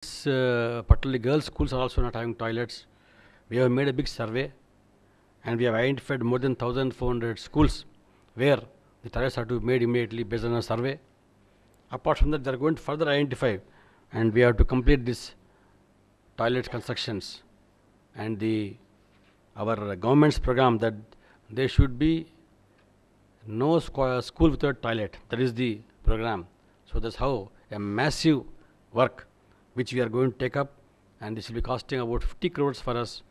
Particularly girls' schools are also not having toilets. We have made a big survey and we have identified more than 1,400 schools where the toilets are to be made immediately based on a survey. Apart from that, they are going to further identify and we have to complete this toilet constructions and our government's program that there should be no school without toilet. That is the program. So that's how a massive work which we are going to take up, and this will be costing about 50 crores for us,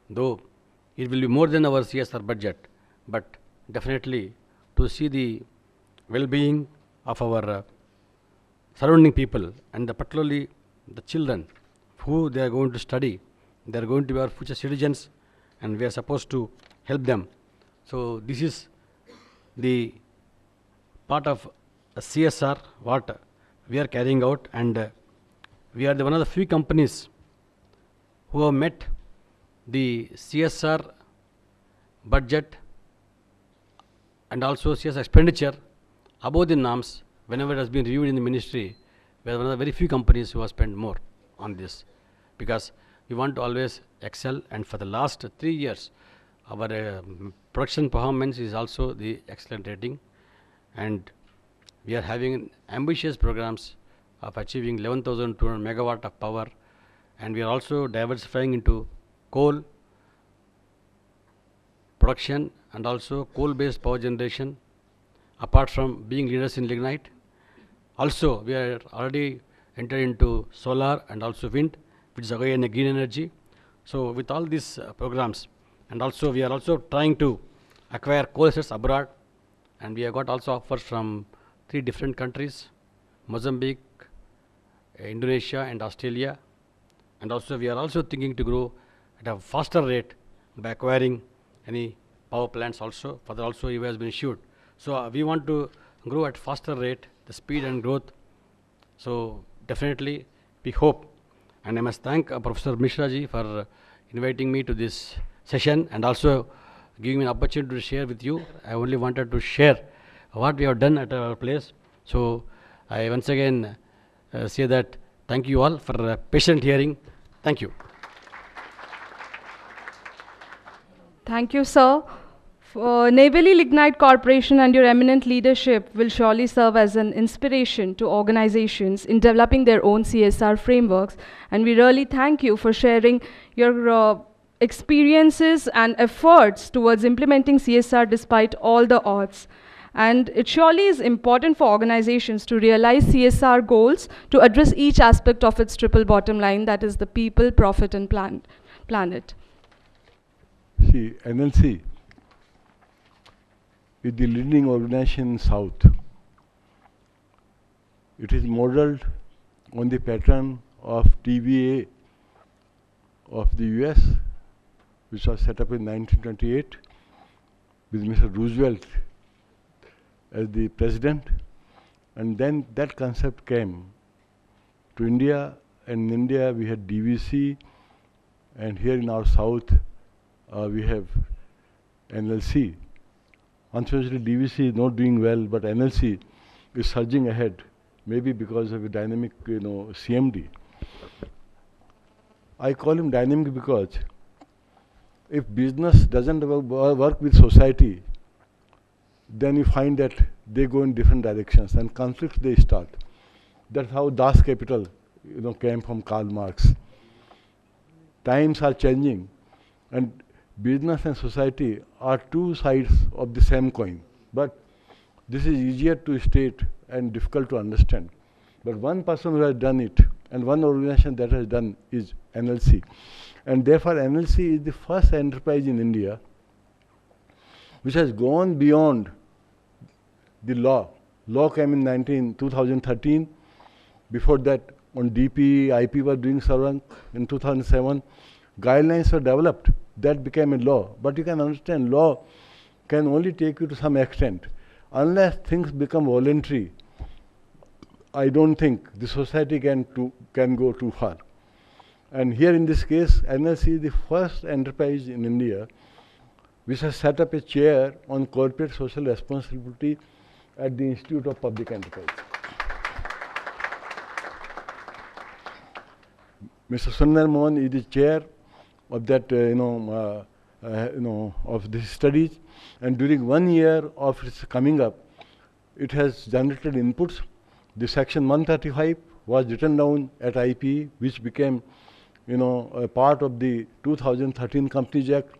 though it will be more than our CSR budget, but definitely to see the well-being of our surrounding people and particularly the children who they are going to study, they are going to be our future citizens and we are supposed to help them. So this is the part of CSR what we are carrying out, and we are one of the few companies who have met the CSR budget and also CSR expenditure above the norms whenever it has been reviewed in the ministry. We are one of the very few companies who have spent more on this because we want to always excel, and for the last 3 years our production performance is also the excellent rating, and we are having ambitious programs of achieving 11,200 megawatt of power, and we are also diversifying into coal production and also coal based power generation. Apart from being leaders in lignite, also we are already entered into solar and also wind, which is again a green energy. So with all these programs, and also we are also trying to acquire coal assets abroad, and we have got also offers from 3 different countries: Mozambique, Indonesia and Australia. And also we are also thinking to grow at a faster rate by acquiring any power plants also. For that also EVA has been issued. So we want to grow at faster rate, the speed and growth. So definitely we hope, and I must thank Professor Mishra ji for inviting me to this session and also giving me an opportunity to share with you. I only wanted to share what we have done at our place. So I once again say that thank you all for patient hearing. Thank you. Thank you, sir. Neyveli Lignite Corporation and your eminent leadership will surely serve as an inspiration to organizations in developing their own CSR frameworks. And we really thank you for sharing your experiences and efforts towards implementing CSR despite all the odds. And it surely is important for organizations to realize CSR goals to address each aspect of its triple bottom line, that is the people, profit, and planet. See, NLC is the leading organization in South. It is modeled on the pattern of TVA of the US, which was set up in 1928 with Mr. Roosevelt as the president, and then that concept came to India, and in India we had DVC, and here in our South we have NLC. Unfortunately, DVC is not doing well, but NLC is surging ahead, maybe because of a dynamic, CMD. I call him dynamic because if business doesn't work with society, then you find that they go in different directions and conflicts they start. That's how Das Kapital, came from Karl Marx. Times are changing, and business and society are two sides of the same coin. But this is easier to state and difficult to understand. But one person who has done it, and one organization that has done, is NLC. And therefore NLC is the first enterprise in India which has gone beyond the law. Law came in 2013. Before that, on DP, IP was doing survey in 2007. Guidelines were developed. That became a law. But you can understand, law can only take you to some extent. Unless things become voluntary, I don't think the society can go too far. And here in this case, NLC is the first enterprise in India which has set up a chair on corporate social responsibility at the Institute of Public Enterprise. Mr. Sundar Mohan is the chair of that, of the studies. And during 1 year of its coming up, it has generated inputs. The section 135 was written down at IPE, which became, a part of the 2013 Companies Act.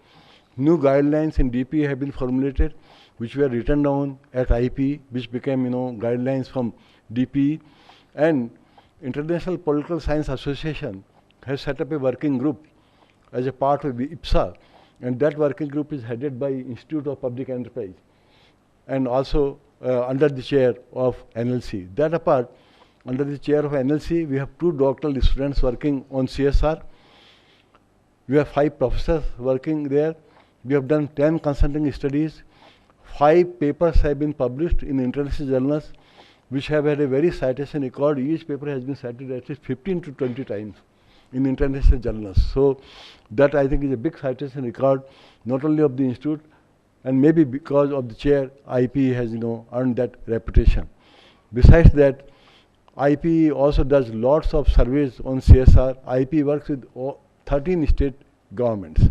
New guidelines in DPE have been formulated, which were written down at IPE, which became, guidelines from DPE. And International Political Science Association has set up a working group as a part of the IPSA, and that working group is headed by Institute of Public Enterprise and also under the chair of NLC. That apart, under the chair of NLC, we have 2 doctoral students working on CSR. We have 5 professors working there. We have done 10 consulting studies. 5 papers have been published in international journals, which have had a very citation record. Each paper has been cited at least 15 to 20 times in international journals. So that I think is a big citation record, not only of the institute, and maybe because of the chair, IPE has earned that reputation. Besides that, IPE also does lots of surveys on CSR. IPE works with 13 state governments.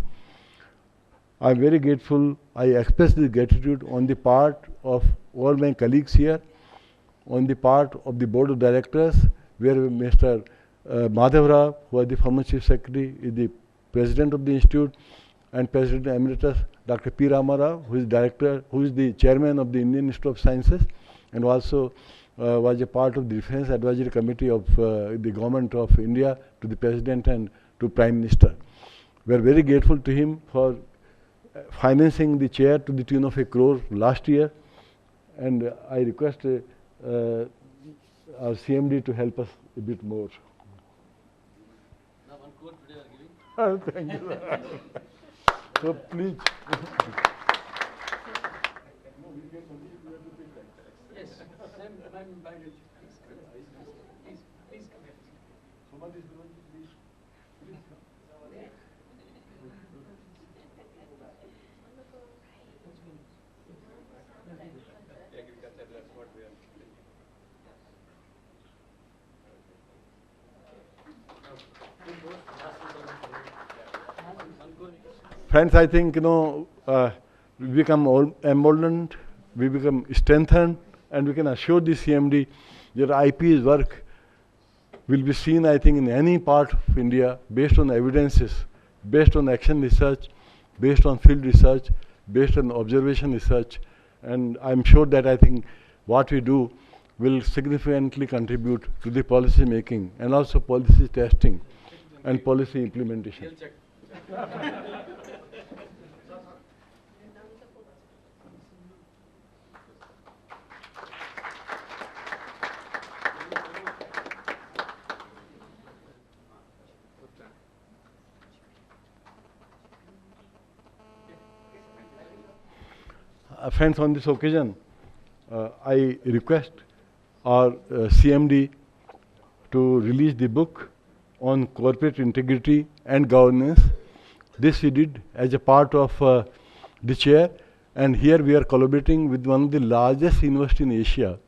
I am very grateful. I express this gratitude on the part of all my colleagues here, on the part of the board of directors, where Mr. Madhav Rao, who was the former chief secretary, is the president of the institute, and President Emeritus Dr. P. Rama Rao, who is the chairman of the Indian Institute of Sciences, and also was a part of the Defence Advisory Committee of the Government of India to the President and to Prime Minister. We are very grateful to him for financing the chair to the tune of 1 crore last year, and I request our CMD to help us a bit more. Now 1 crore today we are giving. Thank you. So please. Yes, same, please come here. Friends, I think, we become emboldened, we become strengthened, and we can assure the CMD that IP's work will be seen, I think, in any part of India based on evidences, based on action research, based on field research, based on observation research, and I'm sure that I think what we do will significantly contribute to the policy making and also policy testing and policy implementation. Friends, on this occasion, I request our CMD to release the book on corporate integrity and governance. This we did as a part of the chair, and here we are collaborating with one of the largest universities in Asia.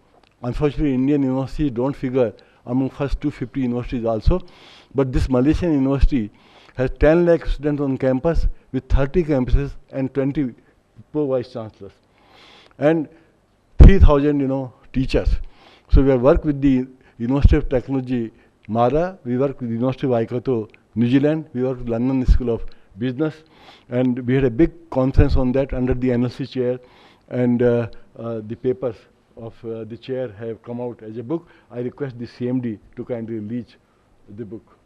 Unfortunately, Indian universities don't figure among first 250 universities also, but this Malaysian university has 10 lakh students on campus with 30 campuses and 20 vice chancellors and 3,000 teachers. So we have worked with the University of Technology Mara, we work with the University of Waikato, New Zealand, we work with London School of Business, and we had a big conference on that under the NLC chair, and the papers of the chair have come out as a book. I request the CMD to kindly release the book.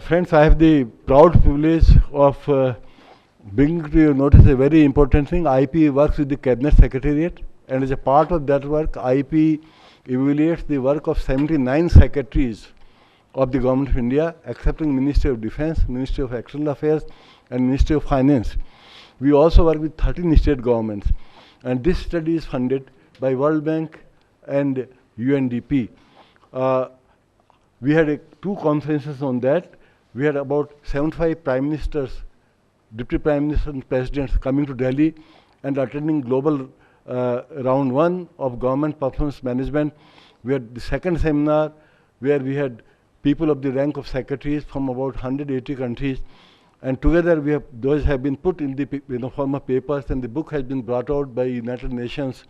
Friends, I have the proud privilege of bring to your notice a very important thing. IP works with the Cabinet Secretariat, and as a part of that work, IP evaluates the work of 79 secretaries of the Government of India, excepting Ministry of Defence, Ministry of External Affairs, and Ministry of Finance. We also work with 13 state governments, and this study is funded by World Bank and UNDP. We had two conferences on that. We had about 75 prime ministers, deputy prime ministers and presidents coming to Delhi and attending global round 1 of government performance management. We had the second seminar where we had people of the rank of secretaries from about 180 countries, and together those have been put in the form of papers, and the book has been brought out by United Nations.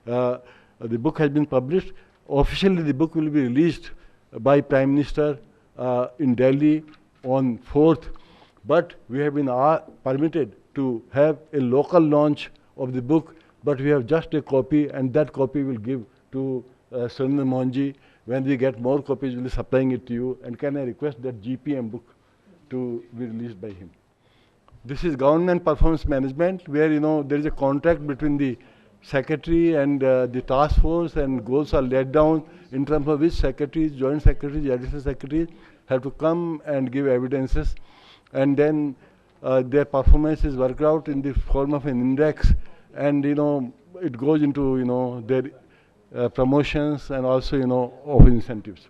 The book has been published. Officially, the book will be released by Prime Minister in Delhi on 4th, but we have been permitted to have a local launch of the book, but we have just a copy, and that copy will give to Surendra Mohanji. When we get more copies, we'll be supplying it to you, and can I request that GPM book to be released by him. This is government performance management, where there is a contract between the secretary and the task force, and goals are laid down in terms of which secretaries, joint secretaries, additional secretaries have to come and give evidences, and then their performance is worked out in the form of an index, and it goes into their promotions and also of incentives.